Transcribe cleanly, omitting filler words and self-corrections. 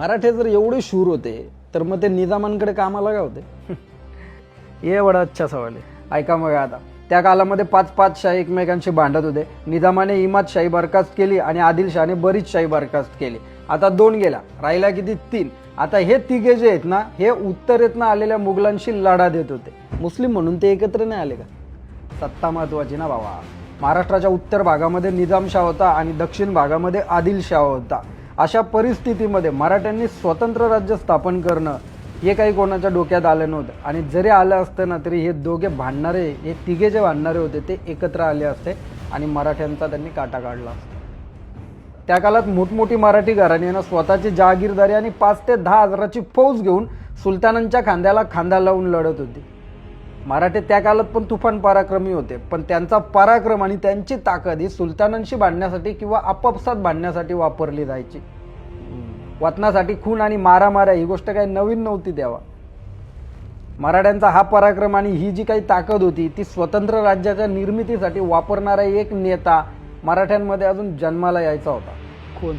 मराठे जर एवढे शूर होते तर मग ते निजामांकडे कामाला का होते? ये बडा अच्छा सवाल आहे. ऐका मग आता त्या कालामध्ये 5-5 शाही एकमेकांशी भांडत होते. निजामाने इमादशाही बरखास्त केली आणि आदिलशहाने बरीच शाही बरखास्त केली. आता 2 गेला, राहिला किती 3. आता हे तिघे जे आहेत ना, हे उत्तरेतनं आलेल्या मुघलांशी लढा देत होते. मुस्लिम म्हणून ते एकत्र नाही आले का? सत्ता महत्वाची ना बाबा. महाराष्ट्राच्या उत्तर भागामध्ये निजामशाह होता आणि दक्षिण भागामध्ये आदिलशाह होता. अशा परिस्थितीमध्ये मराठ्यांनी स्वतंत्र राज्य स्थापन करणं हे काही कोणाच्या डोक्यात आलं नव्हतं. आणि जरी आलं असतं ना तरी हे दोघे भांडणारे, हे तिघे जे भांडणारे होते ते एकत्र आले असते आणि मराठ्यांचा त्यांनी काटा काढला असता. त्या काळात मोठमोठी मराठी घराण्यानं स्वतःची जहागीरदारी आणि 5 ते 10 हजाराची फौज घेऊन सुलतानांच्या खांद्याला खांदा लावून लढत होती. मराठे त्या काळात पण तुफान पराक्रमी होते, पण त्यांचा पराक्रम आणि त्यांची ताकद ही सुलतानांशी भांडण्यासाठी किंवा आपापसात भांडण्यासाठी वापरली जायची. वतनासाठी खून आणि मारामाऱ्या ही गोष्ट काही नवीन नव्हती तेव्हा. मराठ्यांचा हा पराक्रम आणि ही जी काही ताकद होती ती स्वतंत्र राज्याच्या निर्मितीसाठी वापरणारा एक नेता मराठ्यांमध्ये अजून जन्माला यायचा होता. कोण?